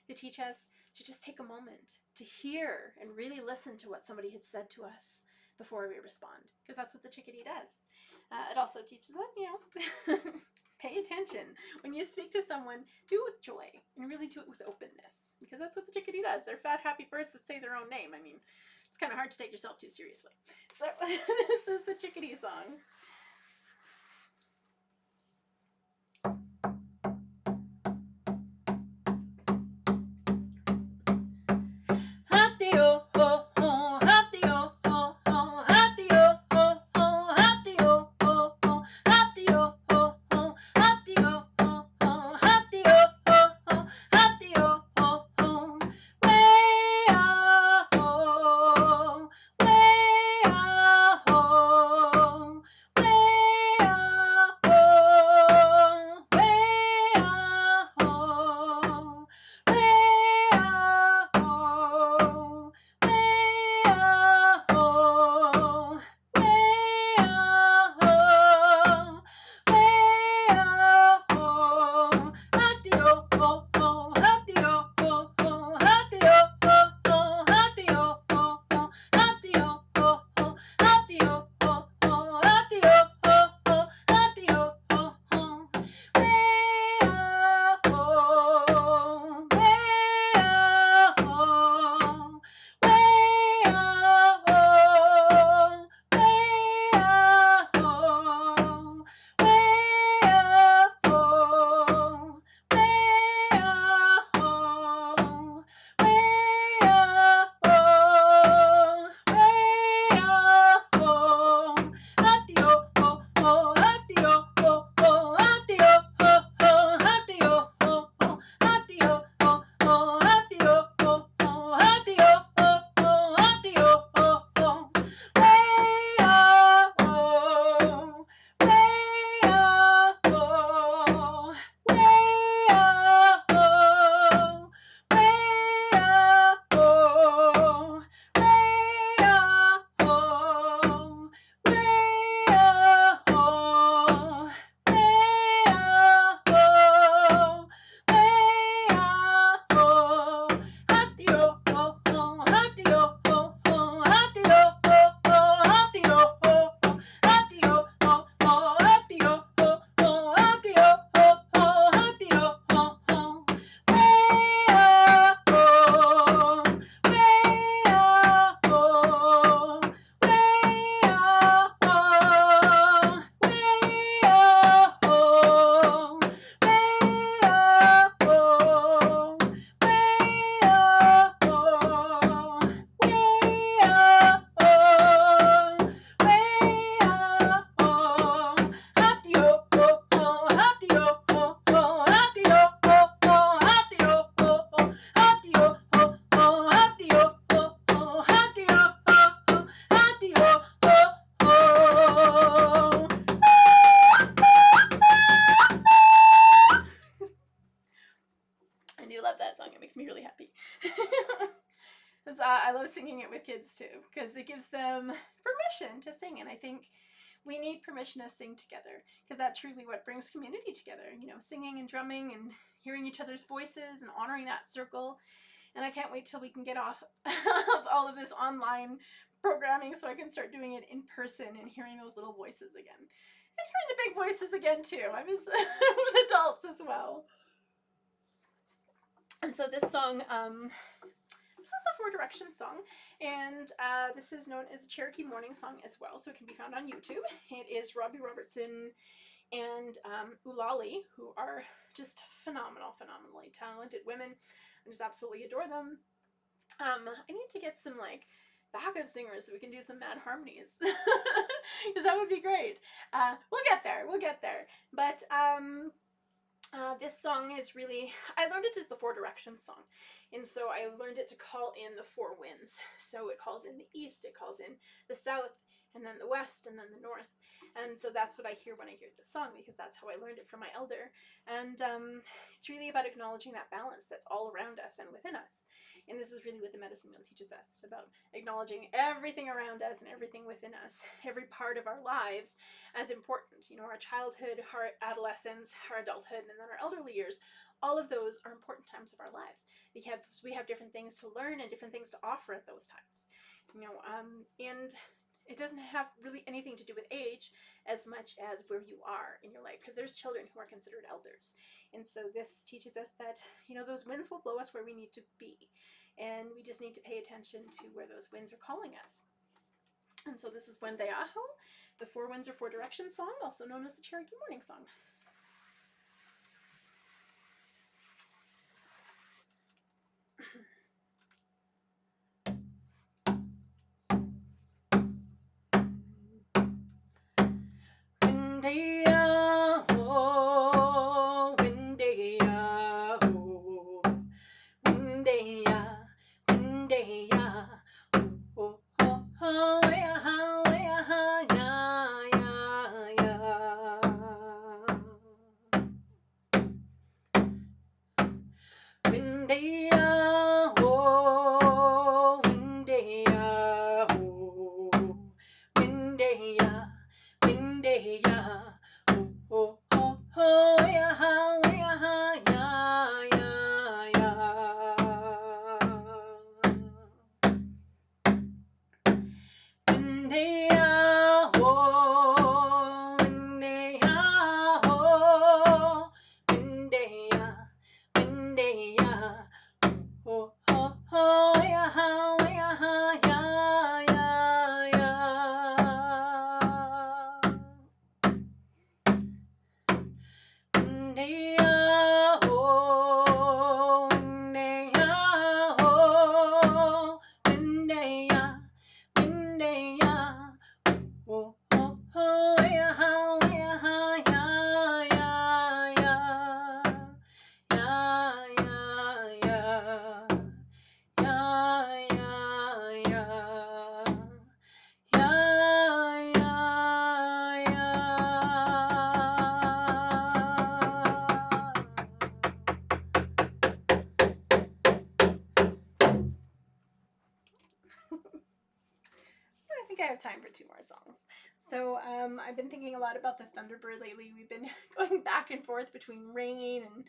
to teach us to just take a moment to hear and really listen to what somebody had said to us before we respond, because that's what the chickadee does. It also teaches us, you know, pay attention. When you speak to someone, do it with joy and really do it with openness, because that's what the chickadee does. They're fat, happy birds that say their own name. I mean, it's kind of hard to take yourself too seriously. So this is the chickadee song. Me really happy. I love singing it with kids too, because it gives them permission to sing, and I think we need permission to sing together, because that's truly what brings community together, you know, singing and drumming and hearing each other's voices and honoring that circle. And I can't wait till we can get off of all of this online programming so I can start doing it in person and hearing those little voices again. And hearing the big voices again too. I miss with adults as well. And so this song, this is the Four Directions song, and this is known as the Cherokee Morning Song as well, so it can be found on YouTube. It is Robbie Robertson and Ulali, who are just phenomenally talented women. I just absolutely adore them. I need to get some like backup singers so we can do some mad harmonies, because that would be great. We'll get there. But this song is really, I learned it as the Four Directions song, and so I learned it to call in the four winds. So it calls in the east, it calls in the south, and then the west, and then the north. And so that's what I hear when I hear this song, because that's how I learned it from my elder. And it's really about acknowledging that balance that's all around us and within us. And this is really what the medicine wheel teaches us, about acknowledging everything around us and everything within us, every part of our lives as important. You know, our childhood, our adolescence, our adulthood, and then our elderly years. All of those are important times of our lives. We have different things to learn and different things to offer at those times. You know, and it doesn't have really anything to do with age as much as where you are in your life, because there's children who are considered elders. And so this teaches us that, you know, those winds will blow us where we need to be, and we just need to pay attention to where those winds are calling us. And so this is Wende Aho, the Four Winds or Four Directions song, also known as the Cherokee Morning Song. Wende Aho, Wende Aho, Wende Aho, Wende Aho, oh, oh, ya, ya, ya, ya. Wende Aho, Wende Aho, Wende Aho, Wende Aho, oh, oh, oh, ya, ya, ya, ya, ya. Wende Aho, Wende Aho, Wende Aho, Wende Aho, oh, oh, oh, ya, ya, ya, ya, ya. Wende Aho, Wende Aho, Wende Aho, Wende Aho, oh, oh, oh, ya, ya, ya, ya, ya. Ya, ya, ya. Ya, ya, ya. Ya, ya, ya. I think I have time for two more songs. So I've been thinking a lot about the Thunderbird lately. We've been going back and forth between rain and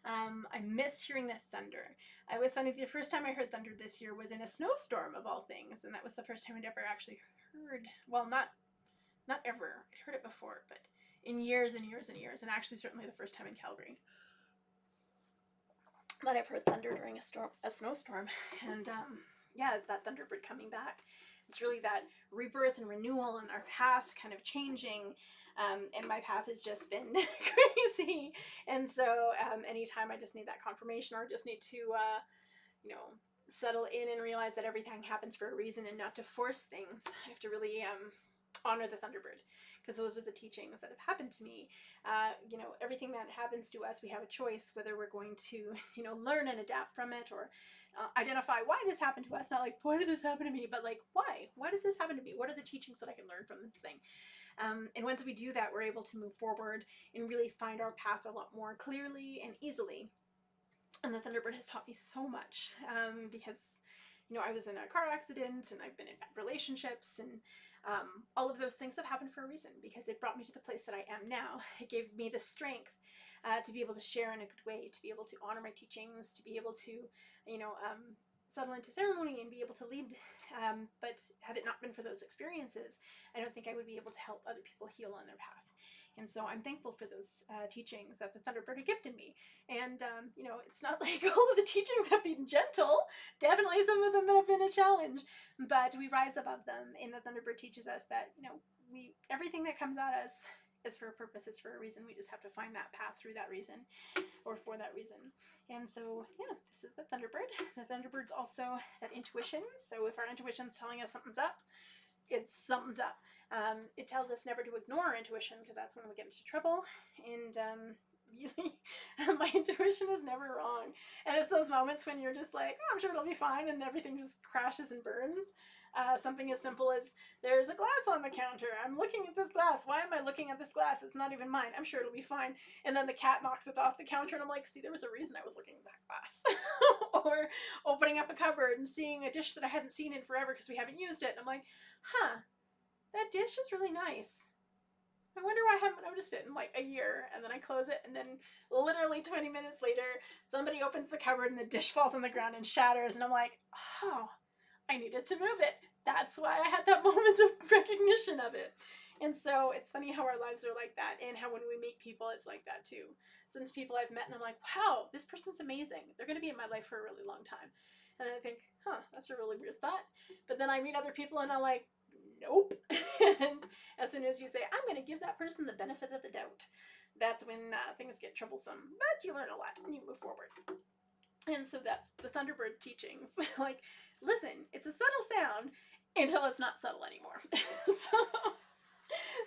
I miss hearing the thunder. I always find that the first time I heard thunder this year was in a snowstorm of all things, and that was the first time I'd ever actually heard. Well, not ever. I'd heard it before, but in years and years and years, and actually certainly the first time in Calgary that I've heard thunder during a snowstorm. And yeah, it's that Thunderbird coming back. It's really that rebirth and renewal and our path kind of changing. And my path has just been crazy. And so anytime I just need that confirmation, or just need to, you know, settle in and realize that everything happens for a reason and not to force things, I have to really honor the Thunderbird, because those are the teachings that have happened to me. You know, everything that happens to us, we have a choice whether we're going to, you know, learn and adapt from it, or identify why this happened to us. Not like, why did this happen to me, but like, why? Why did this happen to me? What are the teachings that I can learn from this thing? And once we do that, we're able to move forward and really find our path a lot more clearly and easily. And the Thunderbird has taught me so much, because, you know, I was in a car accident and I've been in bad relationships, and all of those things have happened for a reason, because it brought me to the place that I am now. It gave me the strength to be able to share in a good way, to be able to honor my teachings, to be able to, you know, settle into ceremony and be able to lead. But had it not been for those experiences, I don't think I would be able to help other people heal on their path. And so I'm thankful for those teachings that the Thunderbird had gifted me. And, you know, it's not like all of the teachings have been gentle. Definitely some of them have been a challenge, but we rise above them. And the Thunderbird teaches us that, you know, everything that comes at us is for a purpose, it's for a reason. We just have to find that path through that reason, or for that reason. And so, yeah, this is the Thunderbird. The Thunderbird's also that intuition. So if our intuition's telling us something's up, it's something's up. It tells us never to ignore our intuition, because that's when we get into trouble. And really, My intuition is never wrong. And it's those moments when you're just like, oh, I'm sure it'll be fine, and everything just crashes and burns. Something as simple as, there's a glass on the counter. I'm looking at this glass. Why am I looking at this glass? It's not even mine. I'm sure it'll be fine. And then the cat knocks it off the counter, and I'm like, see, there was a reason I was looking at that glass. Or opening up a cupboard and seeing a dish that I hadn't seen in forever because we haven't used it. And I'm like, huh, that dish is really nice. I wonder why I haven't noticed it in like a year. And then I close it, and then literally 20 minutes later, somebody opens the cupboard and the dish falls on the ground and shatters. And I'm like, oh, I needed to move it. That's why I had that moment of recognition of it. And so it's funny how our lives are like that, and how when we meet people, it's like that too. Some people I've met and I'm like, wow, this person's amazing. They're going to be in my life for a really long time. And I think, huh, that's a really weird thought. But then I meet other people and I'm like, nope. And as soon as you say, I'm going to give that person the benefit of the doubt, that's when things get troublesome. But you learn a lot and you move forward. And so that's the Thunderbird teachings. Like, listen, it's a subtle sound until it's not subtle anymore. So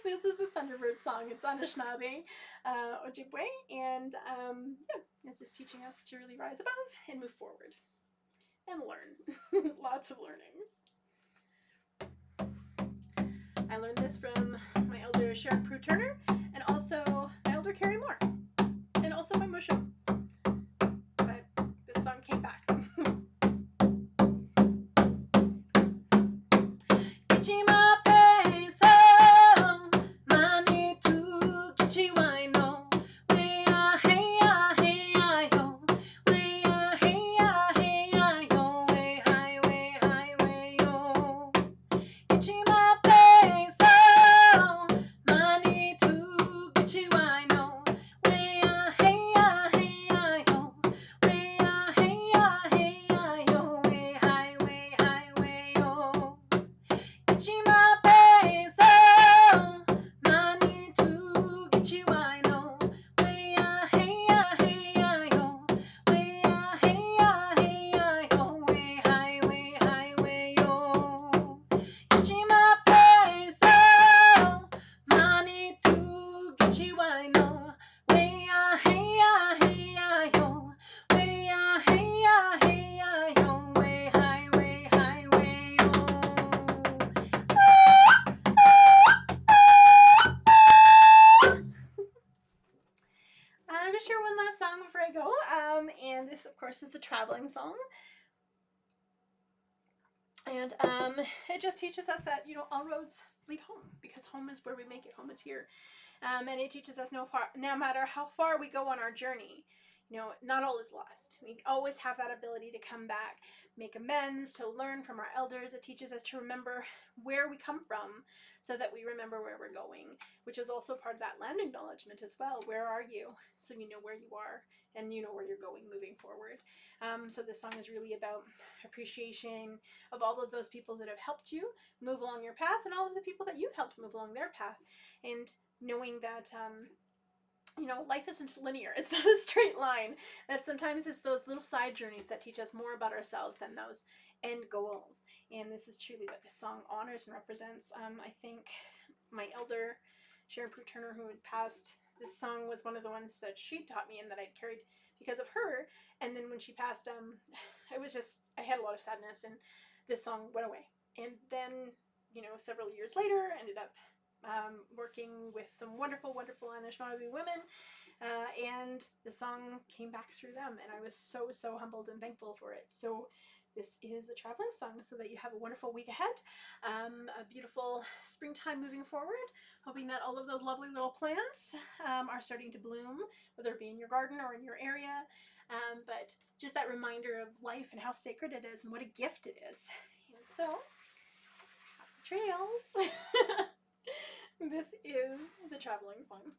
this is the Thunderbird Song. It's Anishinaabe, Ojibwe, and yeah, it's just teaching us to really rise above and move forward and learn. Lots of learnings. I learned this from my elder Sharon Prue Turner, and also my elder Carrie Moore, and also my Musho. But this song came back. I'm going to share one last song before I go, and this, of course, is the traveling song. And it just teaches us that, all roads lead home, because home is where we make it. Home is here. And it teaches us no matter how far we go on our journey, not all is lost. We always have that ability to come back, make amends, to learn from our elders. It teaches us to remember where we come from so that we remember where we're going, which is also part of that land acknowledgement as well. Where are you? So you know where you are, and you know where you're going moving forward. So this song is really about appreciation of all of those people that have helped you move along your path, and all of the people that you've helped move along their path, and knowing that life isn't linear. It's not a straight line. That sometimes it's those little side journeys that teach us more about ourselves than those end goals. And this is truly what this song honors and represents. I think my elder, Sharon Prue Turner, who had passed, this song was one of the ones that she taught me and that I'd carried because of her. And then when she passed, I had a lot of sadness, and this song went away. And then, several years later, I ended up working with some wonderful, wonderful Anishinaabe women, and the song came back through them, and I was so, so humbled and thankful for it. So this is the traveling song, so that you have a wonderful week ahead, a beautiful springtime moving forward, hoping that all of those lovely little plants are starting to bloom, whether it be in your garden or in your area, but just that reminder of life and how sacred it is and what a gift it is. And so, happy trails! This is the traveling song.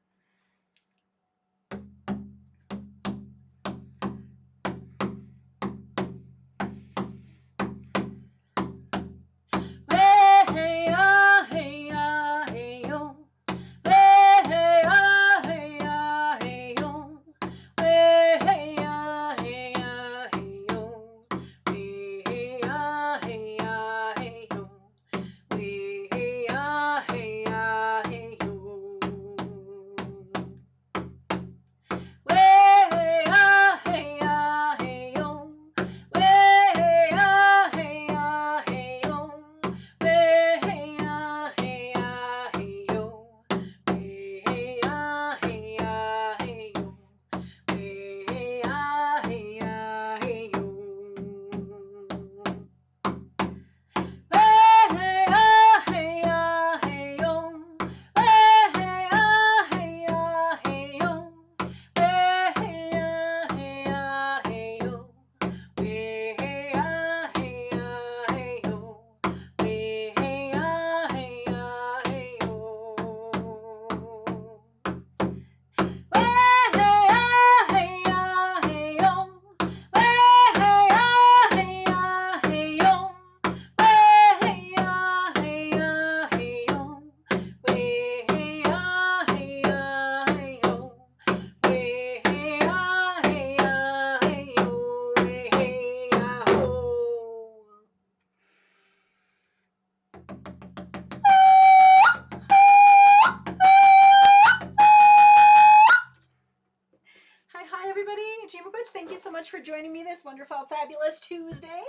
everybody. Jimawitch, thank you so much for joining me this wonderful, fabulous Tuesday.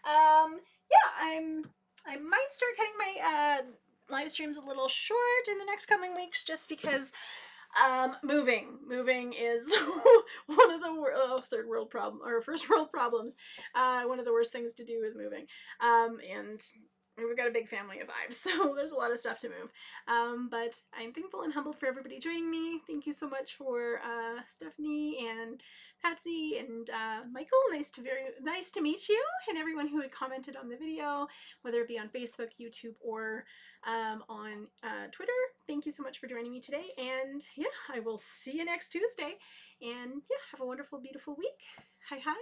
I might start cutting my live streams a little short in the next coming weeks, just because moving is one of the third world problem or first world problems. One of the worst things to do is moving, and we've got a big family of 5, so there's a lot of stuff to move. But I'm thankful and humbled for everybody joining me. Thank you so much for Stephanie and Patsy and Michael. Nice to meet you, and everyone who had commented on the video, whether it be on Facebook, YouTube, or on Twitter. Thank you so much for joining me today, and yeah, I will see you next Tuesday. And yeah, have a wonderful, beautiful week. Hi.